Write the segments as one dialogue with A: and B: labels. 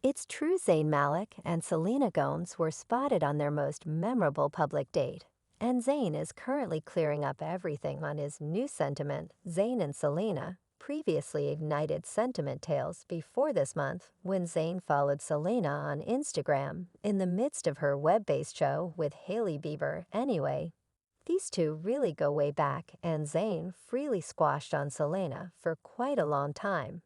A: It's true Zayn Malik and Selena Gomez were spotted on their most memorable public date, and Zayn is currently clearing up everything on his new sentiment, Zayn and Selena, previously ignited sentiment tales before this month when Zayn followed Selena on Instagram in the midst of her web-based show with Hailey Bieber anyway. These two really go way back, and Zayn freely squashed on Selena for quite a long time.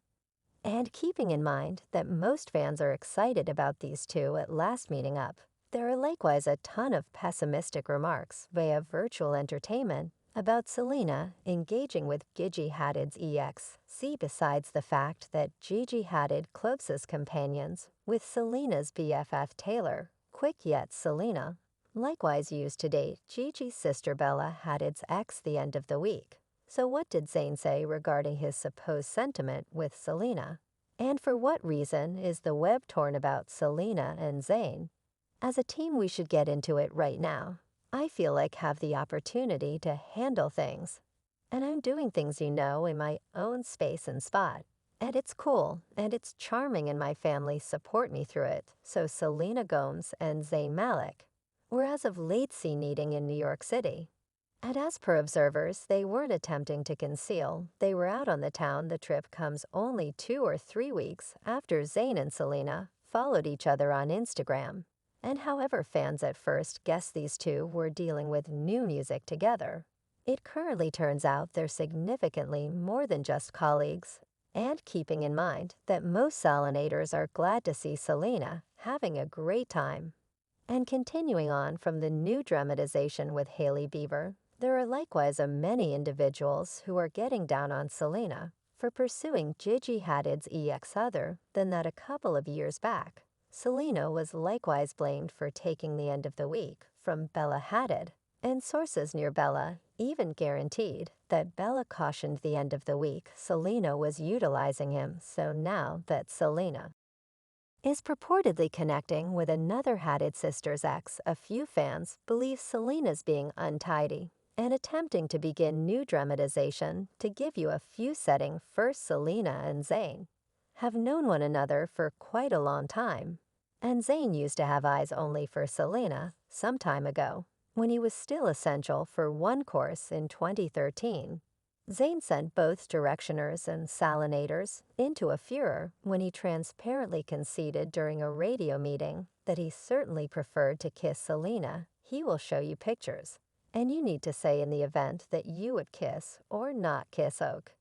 A: And keeping in mind that most fans are excited about these two at last meeting up, there are likewise a ton of pessimistic remarks via virtual entertainment about Selena engaging with Gigi Hadid's ex. See, besides the fact that Gigi Hadid closest companions with Selena's BFF Taylor, quick yet Selena, likewise used to date Gigi's sister Bella Hadid's ex the end of the week. So what did Zayn say regarding his supposed sentiment with Selena? And for what reason is the web torn about Selena and Zayn? As a team, we should get into it right now. I feel like have the opportunity to handle things. And I'm doing things in my own space and spot. And it's cool, and it's charming, and my family support me through it. So Selena Gomez and Zayn Malik were as of late seen eating in New York City. And as per observers, they weren't attempting to conceal. They were out on the town. The trip comes only 2 or 3 weeks after Zayn and Selena followed each other on Instagram. And however fans at first guessed these two were dealing with new music together, it currently turns out they're significantly more than just colleagues. And keeping in mind that most Selenators are glad to see Selena having a great time. And continuing on from the new dramatization with Hailey Bieber, there are likewise many individuals who are getting down on Selena for pursuing Gigi Hadid's ex other than that a couple of years back. Selena was likewise blamed for taking the end of the week from Bella Hadid, and sources near Bella even guaranteed that Bella cautioned the end of the week Selena was utilizing him, so now that Selena is purportedly connecting with another Hadid sister's ex, a few fans believe Selena's being untidy and attempting to begin new dramatization. To give you a few setting, first Selena and Zayn have known one another for quite a long time, and Zayn used to have eyes only for Selena some time ago, when he was still essential for one course in 2013. Zayn sent both directioners and salinators into a furor when he transparently conceded during a radio meeting that he certainly preferred to kiss Selena. He will show you pictures, and you need to say in the event that you would kiss or not kiss Oak.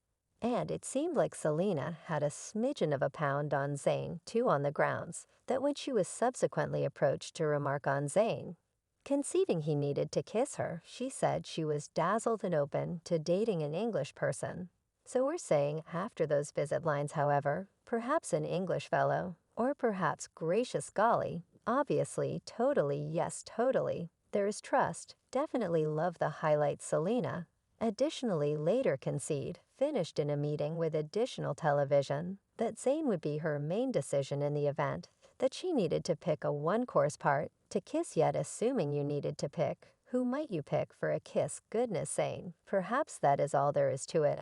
A: And it seemed like Selena had a smidgen of a pound on Zayn, too, on the grounds that when she was subsequently approached to remark on Zayn conceding he needed to kiss her, she said she was dazzled and open to dating an English person. So we're saying after those visit lines, however, perhaps an English fellow, or perhaps gracious golly, obviously, totally, yes, totally, there is trust, definitely love the highlight Selena. Additionally, later concede, finished in a meeting with additional television, that Zayn would be her main decision in the event, that she needed to pick a one-course part to kiss, yet assuming you needed to pick, who might you pick for a kiss? Goodness, Zayn, perhaps that is all there is to it.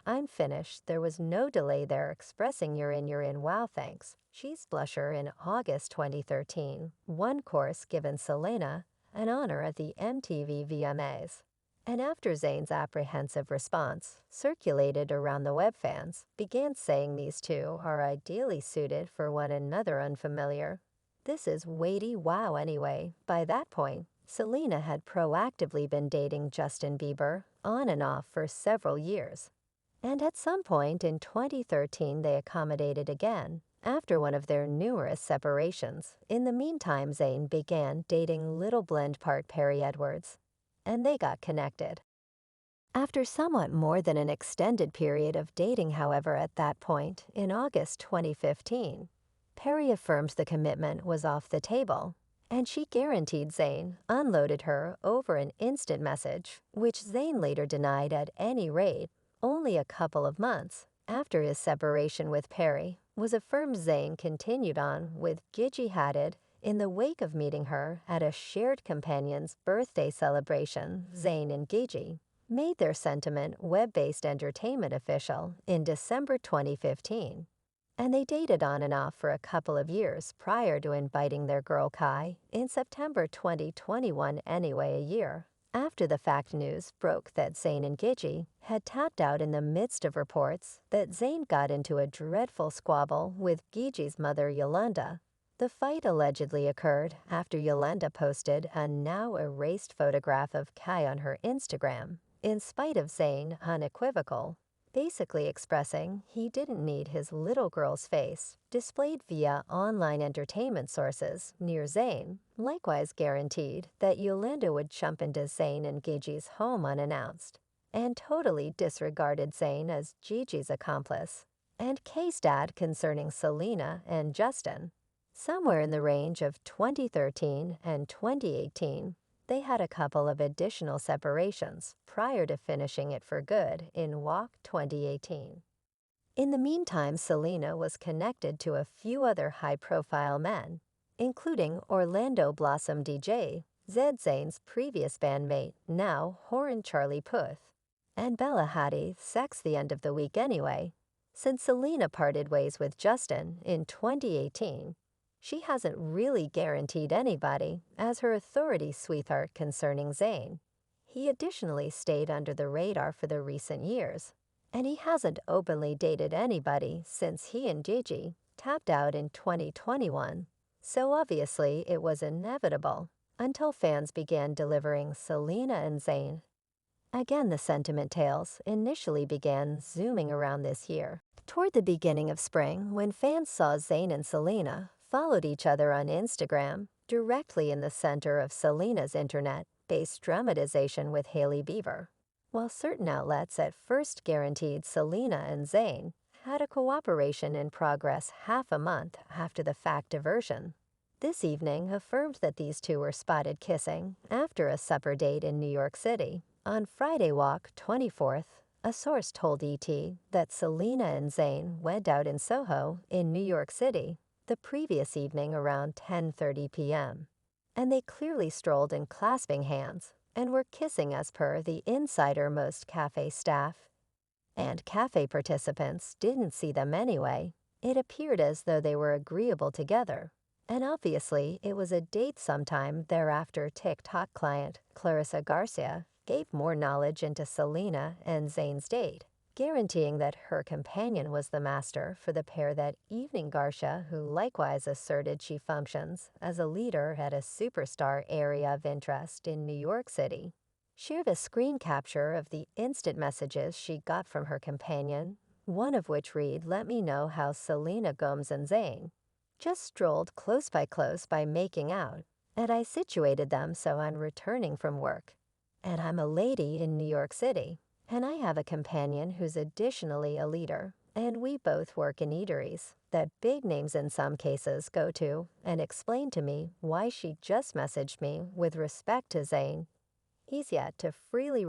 A: I'm finished. There was no delay there, expressing you're in, wow thanks. She's blusher in August 2013, one course given Selena an honor at the MTV VMAs. And after Zayn's apprehensive response, circulated around the web, fans began saying these two are ideally suited for one another. Unfamiliar. This is weighty wow anyway. By that point, Selena had proactively been dating Justin Bieber on and off for several years. And at some point in 2013 they accommodated again, after one of their numerous separations. In the meantime, Zayn began dating Little Blend part Perry Edwards, and they got connected. After somewhat more than an extended period of dating, however, at that point, in August 2015, Perry affirmed the commitment was off the table, and she guaranteed Zayn unloaded her over an instant message, which Zayn later denied. At any rate, only a couple of months after his separation with Perry was affirmed Zayn continued on with Gigi Hadid in the wake of meeting her at a shared companion's birthday celebration. Zayn and Gigi made their sentiment web-based entertainment official in December 2015. and they dated on and off for a couple of years prior to inviting their girl Kai in September 2021 anyway a year. After the fact news broke that Zayn and Gigi had tapped out in the midst of reports that Zayn got into a dreadful squabble with Gigi's mother Yolanda. The fight allegedly occurred after Yolanda posted a now-erased photograph of Kai on her Instagram, in spite of Zayn unequivocal, basically expressing he didn't need his little girl's face displayed via online entertainment sources near Zayn, likewise guaranteed that Yolanda would jump into Zayn and Gigi's home unannounced, and totally disregarded Zayn as Gigi's accomplice, and Kay's dad concerning Selena and Justin. Somewhere in the range of 2013 and 2018, they had a couple of additional separations prior to finishing it for good in Walk 2018. In the meantime, Selena was connected to a few other high-profile men, including Orlando Blossom DJ, Zed Zayn's previous bandmate, now Horan Charlie Puth, and Bella Hadid's Sex the End of the Week Anyway. Since Selena parted ways with Justin in 2018, she hasn't really guaranteed anybody as her authority sweetheart concerning Zayn. He additionally stayed under the radar for the recent years, and he hasn't openly dated anybody since he and Gigi tapped out in 2021, so obviously it was inevitable until fans began delivering Selena and Zayn. Again, the sentiment tales initially began zooming around this year, toward the beginning of spring when fans saw Zayn and Selena followed each other on Instagram, directly in the center of Selena's internet-based dramatization with Hailey Bieber. While certain outlets at first guaranteed Selena and Zayn had a cooperation in progress half a month after the fact diversion, this evening affirmed that these two were spotted kissing after a supper date in New York City. On Friday Walk 24th, a source told ET that Selena and Zayn went out in Soho in New York City the previous evening around 10:30 p.m., and they clearly strolled in clasping hands and were kissing as per the insider-most cafe staff. And cafe participants didn't see them anyway. It appeared as though they were agreeable together, and obviously it was a date sometime thereafter. TikTok client Clarissa Garcia gave more knowledge into Selena and Zayn's date, guaranteeing that her companion was the master for the pair that evening. Garcia, who likewise asserted she functions as a leader at a superstar area of interest in New York City, shared a screen capture of the instant messages she got from her companion, one of which read, "Let me know how Selena Gomez and Zayn just strolled close by making out, and I situated them so I'm returning from work. And I'm a lady in New York City, and I have a companion who's additionally a leader, and we both work in eateries that big names in some cases go to, and explained to me why she just messaged me with respect to Zayn. He's yet to freely